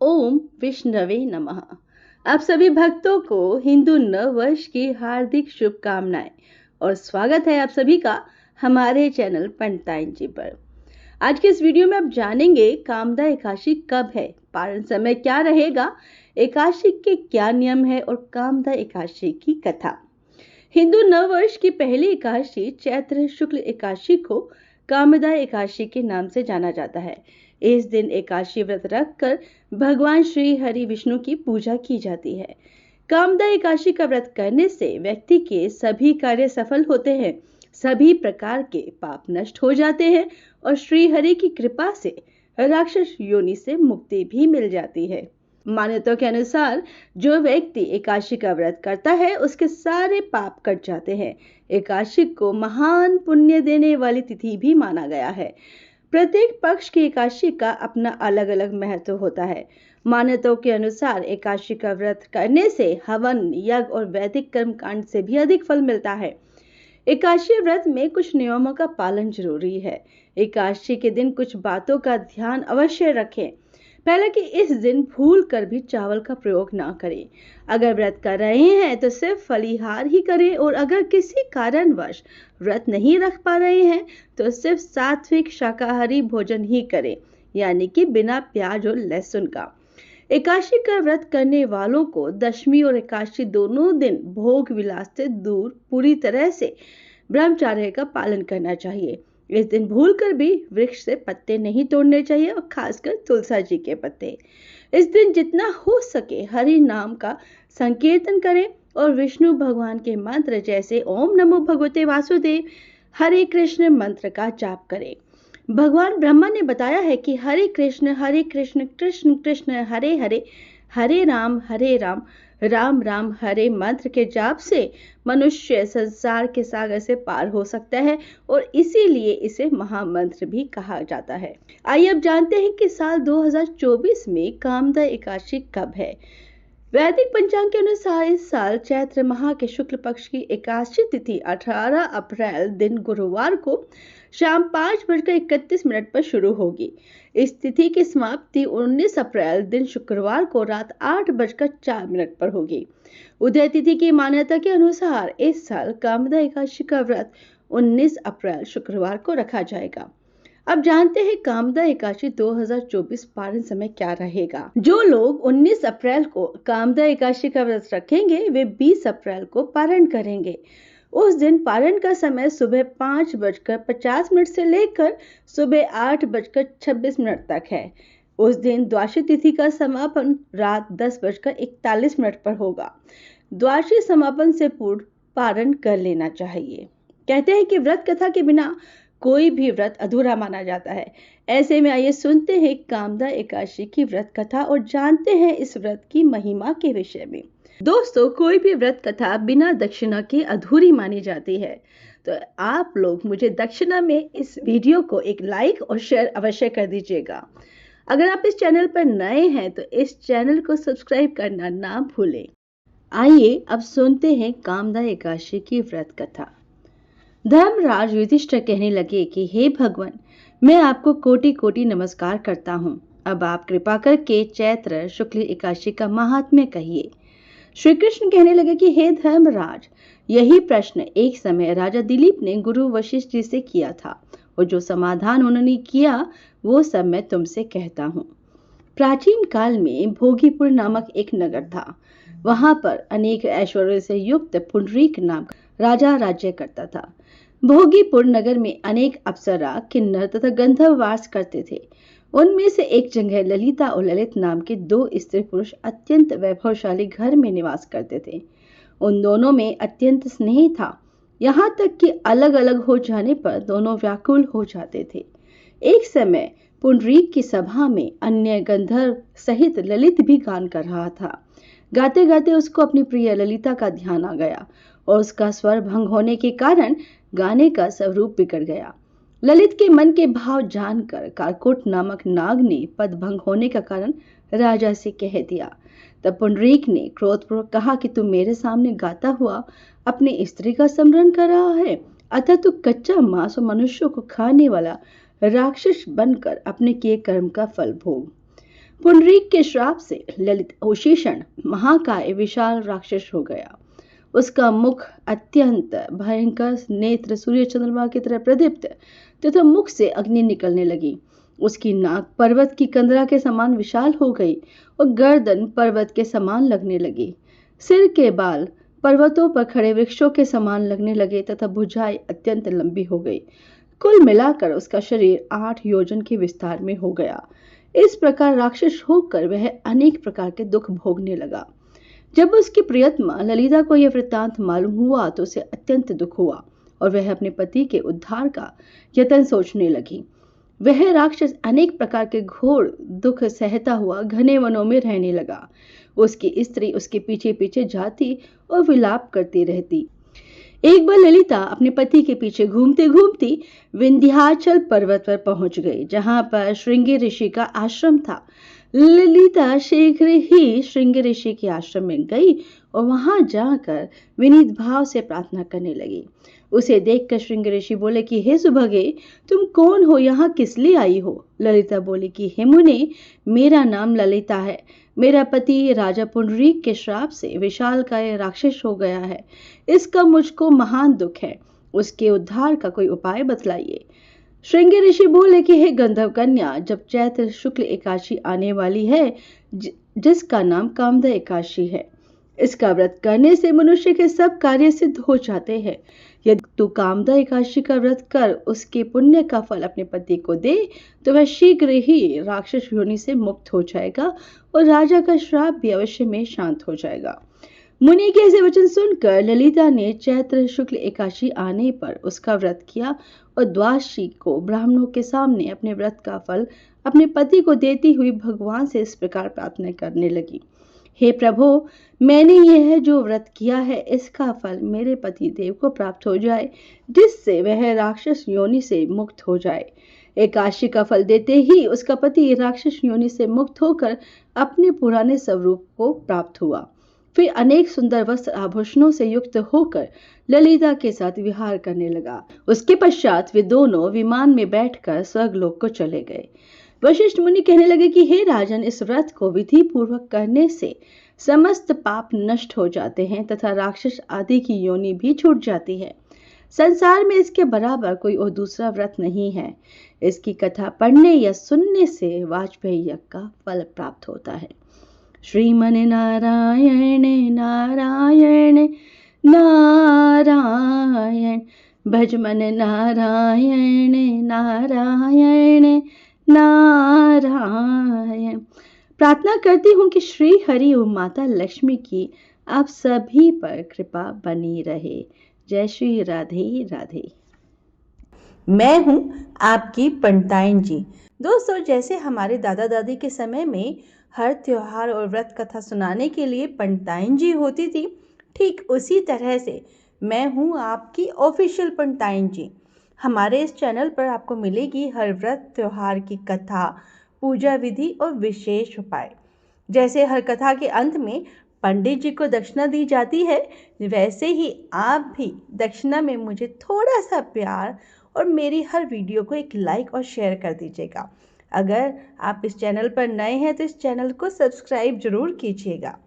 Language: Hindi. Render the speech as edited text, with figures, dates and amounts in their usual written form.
ओम विष्णवे नमः। आप सभी भक्तों को हिंदू नव वर्ष की हार्दिक शुभकामनाएं और स्वागत है आप सभी का हमारे चैनल पंडिताइन जी पर। आज के इस वीडियो में आप जानेंगे कामदा एकादशी कब है, पारण समय क्या रहेगा, एकादशी के क्या नियम है और कामदा एकादशी की कथा। हिंदू नव वर्ष की पहली एकादशी चैत्र शुक्ल एकादशी को कामदा एकादशी के नाम से जाना जाता है। इस दिन एकादशी व्रत रखकर भगवान श्री हरि विष्णु की पूजा की जाती है। कामदा एकादशी का व्रत करने से व्यक्ति के सभी कार्य सफल होते हैं, सभी प्रकार के पाप नष्ट हो जाते हैं और श्री हरि की कृपा से राक्षस योनि से मुक्ति भी मिल जाती है। मान्यताओं के अनुसार जो व्यक्ति एकादशी का व्रत करता है उसके सारे पाप कट जाते हैं। एकादशी को महान पुण्य देने वाली तिथि भी माना गया है। प्रत्येक पक्ष की एकादशी का अपना अलग अलग महत्व होता है। मान्यताओं के अनुसार एकादशी का व्रत करने से हवन, यज्ञ और वैदिक कर्म कांड से भी अधिक फल मिलता है। एकादशी व्रत में कुछ नियमों का पालन जरूरी है। एकादशी के दिन कुछ बातों का ध्यान अवश्य रखें। पहले कि इस दिन भूल कर भी चावल का प्रयोग ना करें। अगर व्रत कर रहे हैं तो सिर्फ फलीहार ही करें और अगर किसी कारणवश व्रत नहीं रख पा रहे हैं तो सिर्फ सात्विक शाकाहारी भोजन ही करें, यानी कि बिना प्याज और लहसुन का। एकादशी का व्रत करने वालों को दशमी और एकादशी दोनों दिन भोग विलास से दूर पूरी तरह से ब्रह्मचर्य का पालन करना चाहिए। इस दिन भूलकर भी वृक्ष से पत्ते नहीं तोड़ने चाहिए और खासकर तुलसी जी के पत्ते। इस दिन जितना हो सके हरि नाम का संकीर्तन करें और विष्णु भगवान के मंत्र जैसे ओम नमो भगवते वासुदेव, हरे कृष्ण मंत्र का जाप करें। भगवान ब्रह्मा ने बताया है कि हरे कृष्ण कृष्ण कृष्ण हरे हरे, हरे राम राम राम हरे मंत्र के जाप से मनुष्य संसार के सागर से पार हो सकता है और इसीलिए इसे महामंत्र भी कहा जाता है। आइए अब जानते हैं कि साल 2024 में कामदा एकादशी कब है। वैदिक पंचांग के अनुसार इस साल चैत्र माह के शुक्ल पक्ष की एकादशी तिथि 18 अप्रैल दिन गुरुवार को शाम 5:31 पर शुरू होगी। इस तिथि की समाप्ति 19 अप्रैल दिन शुक्रवार को रात 8:04 पर होगी। उदय तिथि की मान्यता के अनुसार इस साल कामदा एकादशी का व्रत 19 अप्रैल शुक्रवार को रखा जाएगा। अब जानते हैं कामदा एकादशी 2024 पारण समय क्या रहेगा। जो लोग 19 अप्रैल को कामदा एकादशी का व्रत रखेंगे वे 20 अप्रैल को पारण करेंगे। उस दिन पारण का समय सुबह 5:50 से लेकर सुबह 8:26 तक है। उस दिन द्वादशी तिथि का समापन रात 10:41 पर होगा। द्वादशी समापन से पूर्व पारण कर लेना चाहिए। कहते हैं कि व्रत कथा के बिना कोई भी व्रत अधूरा माना जाता है। ऐसे में आइए सुनते हैं कामदा एकादशी की व्रत कथा और जानते हैं इस व्रत की महिमा के विषय में। दोस्तों, कोई भी व्रत कथा बिना दक्षिणा के अधूरी मानी जाती है, तो आप लोग मुझे दक्षिणा में इस वीडियो को एक लाइक और शेयर अवश्य कर दीजिएगा। अगर आप इस चैनल पर नए हैं तो इस चैनल को सब्सक्राइब करना ना भूलें। आइए अब सुनते हैं कामदा एकादशी की व्रत कथा। धर्मराज युधिष्ठिर कहने लगे कि हे भगवान, मैं आपको कोटि कोटि नमस्कार करता हूँ। अब आप कृपा करके चैत्र शुक्ल एकादशी का महात्म्य कहिए। श्री कृष्ण कहने लगे कि हे धर्मराज, यही प्रश्न एक समय राजा दिलीप ने गुरु वशिष्ठ जी से किया था और जो समाधान उन्होंने किया वो सब मैं तुमसे कहता हूँ। प्राचीन काल में भोगीपुर नामक एक नगर था। वहां पर अनेक ऐश्वर्य से युक्त पुंडरीक नाम का राजा राज्य करता था। भोगीपुर नगर में अनेक अप्सरा, किन्नर तथा गंधर्व वास करते थे। उनमें से एक जगह ललिता और ललित नाम के 2 स्त्री पुरुष अत्यंत वैभवशाली घर में निवास करते थे। उन दोनों में अत्यंत स्नेह था, यहाँ तक कि अलग अलग हो जाने पर दोनों व्याकुल हो जाते थे। एक समय पुंडरीक की सभा में अन्य गंधर्व सहित ललित भी गान कर रहा था। गाते गाते उसको अपनी प्रिय ललिता का ध्यान आ गया और उसका स्वर भंग होने के कारण गाने का स्वरूप बिगड़ गया। ललित के मन के भाव जानकर कारकोट नामक नाग ने पद भंग होने का कारण राजा से कह दिया। तब पुंडरीक ने क्रोधपूर्वक कहा कि तू मेरे सामने गाता हुआ अपनी स्त्री का स्मरण कर रहा है, अतः तू कच्चा मांस और मनुष्यों को खाने वाला राक्षस बनकर अपने किए कर्म का फल भोग। पुंडरीक के श्राप से ललित उषेषण महाकाय विशाल राक्षस हो गया। उसका मुख अत्यंत भयंकर, नेत्र सूर्य चंद्रमा की तरह प्रदीप्त तथा मुख से अग्नि निकलने लगी। उसकी नाक पर्वत की कंदरा के समान विशाल हो गई और गर्दन पर्वत के समान लगने लगी। सिर के बाल पर्वतों पर खड़े वृक्षों के समान लगने लगे तथा भुजाएं अत्यंत लंबी हो गई। कुल मिलाकर उसका शरीर 8 योजन के विस्तार में हो गया। इस प्रकार राक्षस होकर वह अनेक प्रकार के दुख भोगने लगा। जब उसकी प्रियतमा ललिता को यह वृत्तांत मालूम हुआ तो उसे अत्यंत दुख हुआ और वह अपने पति के उद्धार का यत्न सोचने लगी। वह राक्षस अनेक प्रकार के घोर दुख सहता हुआ घने वनों में रहने लगा। उसकी स्त्री उसके पीछे पीछे जाती और विलाप करती रहती। एक बार ललिता अपने पति के पीछे घूमते घूमती विंध्याचल पर्वत पर पहुंच गई, जहां पर श्रृंगी ऋषि का आश्रम था। ललिता शीघ्र ही श्रृंगी ऋषि के आश्रम में गई और वहां जाकर विनीत भाव से प्रार्थना करने लगी। उसे देखकर श्रृंगी ऋषि बोले कि हे सुभगे, तुम कौन हो, यहाँ किस लिए आई हो? ललिता बोली कि हे मुनि, मेरा नाम ललिता है। मेरा पति राजा पुंडरीक के श्राप से विशालकाय राक्षस हो गया है। इसका मुझको महान दुख है। उसके उद्धार का कोई उपाय बतलाइए। श्रृंगी ऋषि बोले कि हे गंधर्व कन्या, जब चैत्र शुक्ल एकादशी आने वाली है, जिसका नाम कामदा एकादशी है, इसका व्रत करने से मनुष्य के सब कार्य सिद्ध हो जाते हैं। यदि तू कामदा एकादशी का व्रत कर उसके पुण्य का फल अपने पति को दे तो वह शीघ्र ही राक्षस योनि से मुक्त हो जाएगा और राजा का श्राप भी अवश्य में शांत हो जाएगा। मुनि के ऐसे वचन सुनकर ललिता ने चैत्र शुक्ल एकादशी आने पर उसका व्रत किया और द्वादशी को ब्राह्मणों के सामने अपने व्रत का फल अपने पति को देती हुई भगवान से इस प्रकार प्रार्थना करने लगी। हे प्रभु, मैंने यह जो व्रत किया है इसका फल मेरे पति देव को प्राप्त हो जाए, जिससे वह राक्षस योनि से मुक्त हो जाए। एकादशी का फल देते ही उसका पति राक्षस योनि से मुक्त होकर अपने पुराने स्वरूप को प्राप्त हुआ। फिर अनेक सुंदर वस्त्र आभूषणों से युक्त होकर ललिता के साथ विहार करने लगा। उसके पश्चात वे दोनों विमान में बैठकर स्वर्गलोक को चले गए। वशिष्ठ मुनि कहने लगे कि हे राजन, इस व्रत को विधि पूर्वक करने से समस्त पाप नष्ट हो जाते हैं तथा राक्षस आदि की योनि भी छूट जाती है। संसार में इसके बराबर कोई और दूसरा व्रत नहीं है। इसकी कथा पढ़ने या सुनने से वाजपेयी यज्ञ का फल प्राप्त होता है। श्रीमन नारायण नारायण नारायण, भजमन नारायण नारायण नारायण। प्रार्थना करती हूँ कि श्री हरि और माता लक्ष्मी की आप सभी पर कृपा बनी रहे। जय श्री राधे राधे। मैं हूँ आपकी पंडिताइन जी। दोस्तों, जैसे हमारे दादा दादी के समय में हर त्योहार और व्रत कथा सुनाने के लिए पंडिताइन जी होती थी, ठीक उसी तरह से मैं हूँ आपकी ऑफिशियल पंडिताइन जी। हमारे इस चैनल पर आपको मिलेगी हर व्रत त्योहार की कथा, पूजा विधि और विशेष उपाय। जैसे हर कथा के अंत में पंडित जी को दक्षिणा दी जाती है, वैसे ही आप भी दक्षिणा में मुझे थोड़ा सा प्यार और मेरी हर वीडियो को एक लाइक और शेयर कर दीजिएगा। अगर आप इस चैनल पर नए हैं तो इस चैनल को सब्सक्राइब जरूर कीजिएगा।